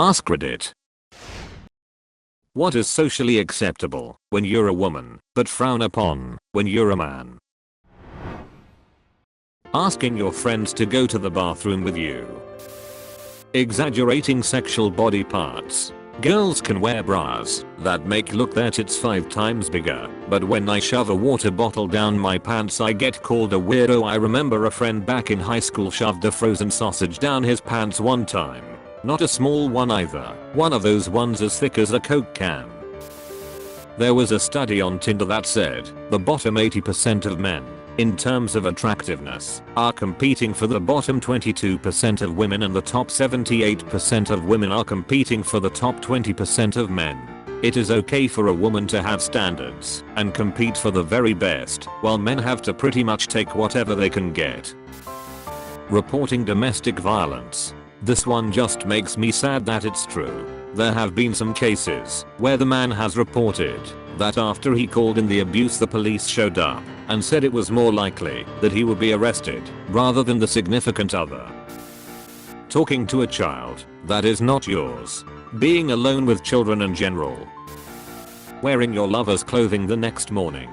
AskReddit. What is socially acceptable when you're a woman, but frown upon when you're a man? Asking your friends to go to the bathroom with you. Exaggerating sexual body parts. Girls can wear bras that make look their tits 5 times bigger, but when I shove a water bottle down my pants I get called a weirdo. I remember a friend back in high school shoved a frozen sausage down his pants one time. Not a small one either, one of those ones as thick as a Coke can. There was a study on Tinder that said the bottom 80% of men, in terms of attractiveness, are competing for the bottom 22% of women, and the top 78% of women are competing for the top 20% of men. It is okay for a woman to have standards and compete for the very best, while men have to pretty much take whatever they can get. Reporting domestic violence. This one just makes me sad that it's true. There have been some cases where the man has reported that after he called in the abuse the police showed up and said it was more likely that he would be arrested rather than the significant other. Talking to a child that is not yours. Being alone with children in general. Wearing your lover's clothing the next morning.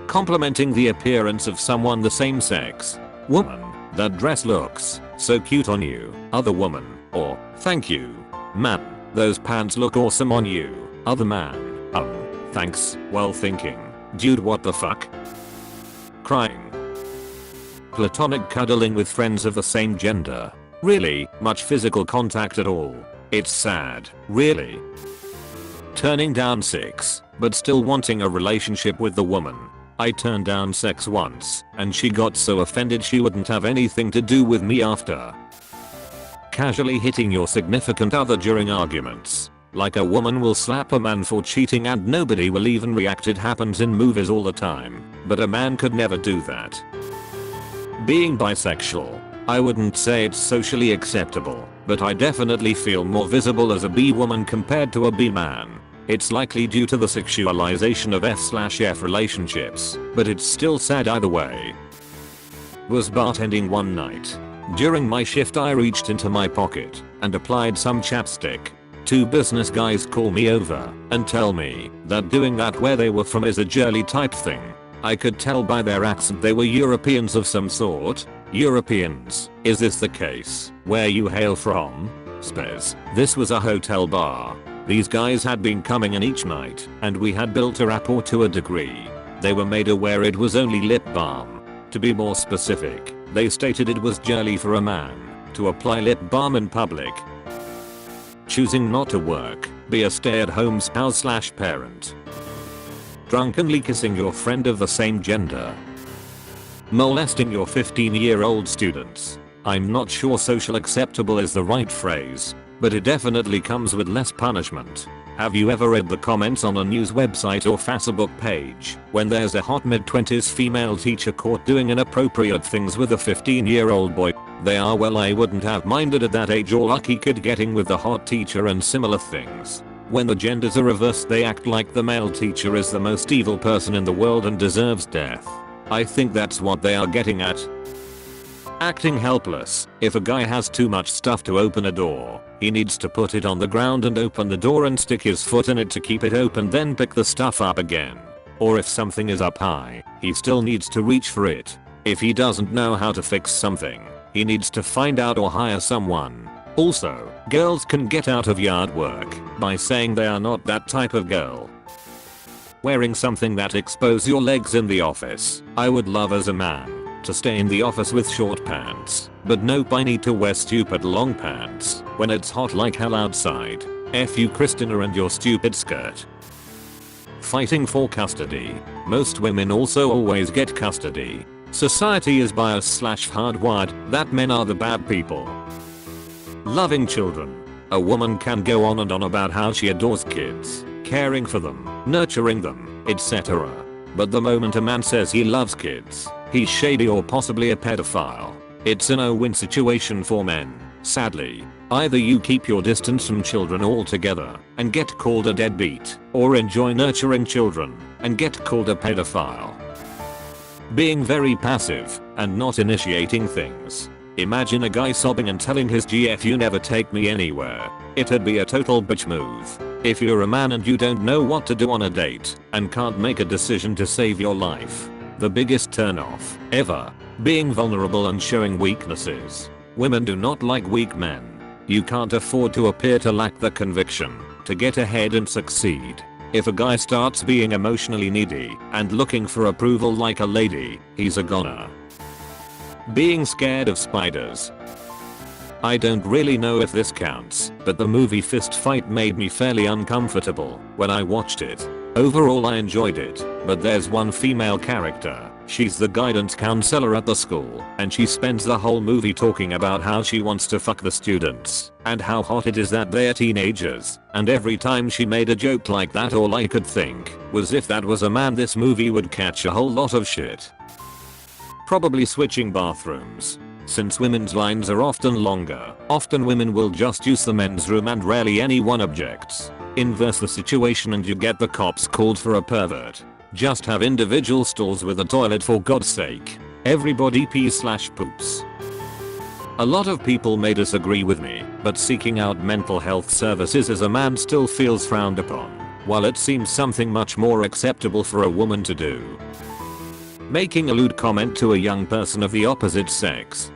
Complimenting the appearance of someone the same sex. Woman, that dress looks so cute on you. Other woman, or thank you. Man, those pants look awesome on you. Other man, thanks, while thinking, dude, what the fuck? Crying. Platonic cuddling with friends of the same gender. Really, much physical contact at all. It's sad, really. Turning down sex, but still wanting a relationship with the woman. I turned down sex once, and she got so offended she wouldn't have anything to do with me after. Casually hitting your significant other during arguments. Like a woman will slap a man for cheating and nobody will even react. It happens in movies all the time, but a man could never do that. Being bisexual. I wouldn't say it's socially acceptable, but I definitely feel more visible as a bi woman compared to a bi man. It's likely due to the sexualization of F/F relationships, but it's still sad either way. Was bartending one night. During my shift I reached into my pocket and applied some chapstick. 2 business guys call me over and tell me that doing that where they were from is a girly type thing. I could tell by their accent they were Europeans of some sort. Europeans, is this the case? Where you hail from? Spez. This was a hotel bar. These guys had been coming in each night, and we had built a rapport to a degree. They were made aware it was only lip balm. To be more specific, they stated it was girly for a man to apply lip balm in public. Choosing not to work, be a stay-at-home spouse/parent. Drunkenly kissing your friend of the same gender. Molesting your 15-year-old students. I'm not sure social acceptable is the right phrase, but it definitely comes with less punishment. Have you ever read the comments on a news website or Facebook page when there's a hot mid-20s female teacher caught doing inappropriate things with a 15-year-old boy? They are, well, I wouldn't have minded at that age, or lucky kid getting with the hot teacher and similar things. When the genders are reversed they act like the male teacher is the most evil person in the world and deserves death. I think that's what they are getting at. Acting helpless. If a guy has too much stuff to open a door, he needs to put it on the ground and open the door and stick his foot in it to keep it open, then pick the stuff up again. Or if something is up high, he still needs to reach for it. If he doesn't know how to fix something, he needs to find out or hire someone. Also, girls can get out of yard work by saying they are not that type of girl. Wearing something that exposes your legs in the office. I would love as a man to stay in the office with short pants, but nope, I need to wear stupid long pants when it's hot like hell outside. F you Christina and your stupid skirt. Fighting for custody. Most women also always get custody. Society is biased/hardwired that men are the bad people. Loving children. A woman can go on and on about how she adores kids, caring for them, nurturing them, etc. But the moment a man says he loves kids, he's shady or possibly a pedophile. It's a no-win situation for men, sadly. Either you keep your distance from children altogether and get called a deadbeat, or enjoy nurturing children and get called a pedophile. Being very passive and not initiating things. Imagine a guy sobbing and telling his GF you never take me anywhere. It'd be a total bitch move. If you're a man and you don't know what to do on a date and can't make a decision to save your life. The biggest turnoff ever. Being vulnerable and showing weaknesses. Women do not like weak men. You can't afford to appear to lack the conviction to get ahead and succeed. If a guy starts being emotionally needy and looking for approval like a lady, he's a goner. Being scared of spiders. I don't really know if this counts, but the movie Fist Fight made me fairly uncomfortable when I watched it. Overall I enjoyed it, but there's one female character. She's the guidance counselor at the school, and she spends the whole movie talking about how she wants to fuck the students, and how hot it is that they're teenagers, and every time she made a joke like that all I could think was if that was a man this movie would catch a whole lot of shit. Probably switching bathrooms. Since women's lines are often longer, often women will just use the men's room and rarely anyone objects. Inverse the situation and you get the cops called for a pervert. Just have individual stalls with a toilet for God's sake. Everybody pees/poops. A lot of people may disagree with me, but seeking out mental health services as a man still feels frowned upon, while it seems something much more acceptable for a woman to do. Making a lewd comment to a young person of the opposite sex.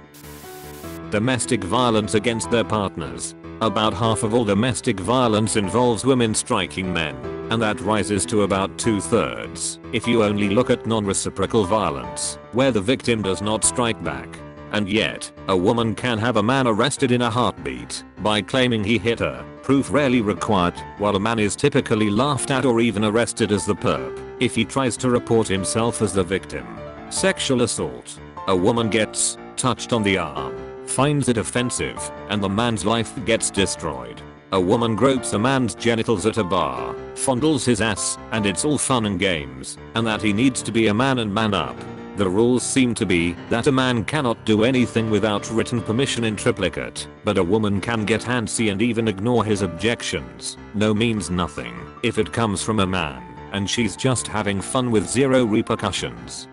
Domestic violence against their partners. About half of all domestic violence involves women striking men, and that rises to about 2/3 if you only look at non-reciprocal violence, where the victim does not strike back. And yet, a woman can have a man arrested in a heartbeat by claiming he hit her, proof rarely required, while a man is typically laughed at or even arrested as the perp if he tries to report himself as the victim. Sexual assault. A woman gets touched on the arm, finds it offensive, and the man's life gets destroyed. A woman gropes a man's genitals at a bar, fondles his ass, and it's all fun and games, and that he needs to be a man and man up. The rules seem to be that a man cannot do anything without written permission in triplicate, but a woman can get handsy and even ignore his objections. No means nothing if it comes from a man, and she's just having fun with zero repercussions.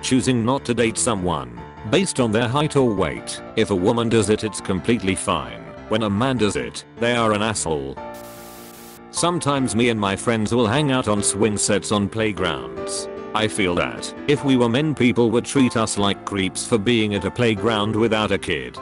Choosing not to date someone based on their height or weight. If a woman does it, it's completely fine. When a man does it, they are an asshole. Sometimes me and my friends will hang out on swing sets on playgrounds. I feel that if we were men, people would treat us like creeps for being at a playground without a kid.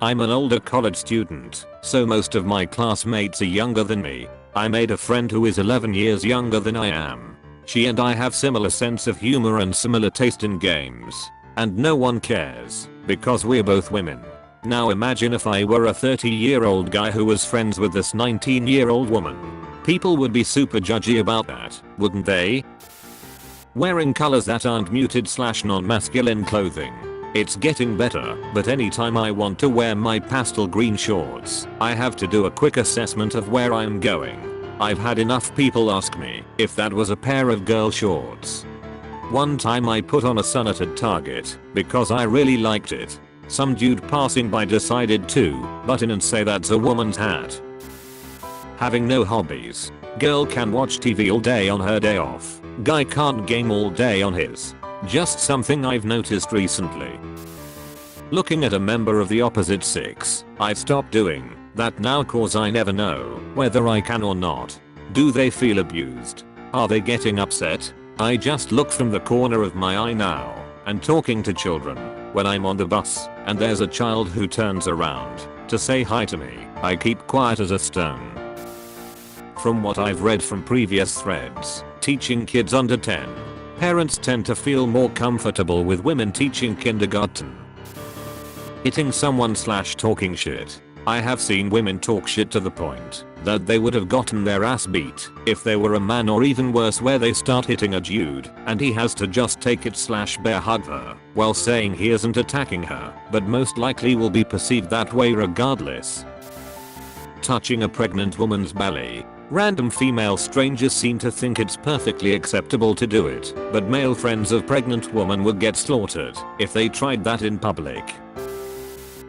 I'm an older college student, so most of my classmates are younger than me. I made a friend who is 11 years younger than I am. She and I have similar sense of humor and similar taste in games. And no one cares, because we're both women. Now imagine if I were a 30-year-old guy who was friends with this 19-year-old woman. People would be super judgy about that, wouldn't they? Wearing colors that aren't muted/non-masculine clothing. It's getting better, but anytime I want to wear my pastel green shorts, I have to do a quick assessment of where I'm going. I've had enough people ask me if that was a pair of girl shorts. One time I put on a sunnet at Target because I really liked it. Some dude passing by decided to butt in and say that's a woman's hat. Having no hobbies. Girl can watch TV all day on her day off. Guy can't game all day on his. Just something I've noticed recently. Looking at a member of the opposite sex. I've stopped doing that now cause I never know whether I can or not. Do they feel abused? Are they getting upset? I just look from the corner of my eye now and talking to children. When I'm on the bus and there's a child who turns around to say hi to me, I keep quiet as a stone. From what I've read from previous threads, teaching kids under 10, parents tend to feel more comfortable with women teaching kindergarten. Hitting someone/talking shit. I have seen women talk shit to the point that they would have gotten their ass beat if they were a man, or even worse where they start hitting a dude and he has to just take it/bear hug her while saying he isn't attacking her, but most likely will be perceived that way regardless. Touching a pregnant woman's belly. Random female strangers seem to think it's perfectly acceptable to do it, but male friends of pregnant women would get slaughtered if they tried that in public.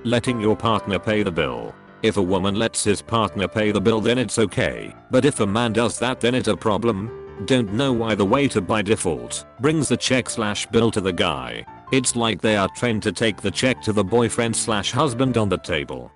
Letting your partner pay the bill. If a woman lets his partner pay the bill, then it's okay, but if a man does that, then it's a problem. Don't know why the waiter by default brings the check/bill to the guy. It's like they are trained to take the check to the boyfriend/husband on the table.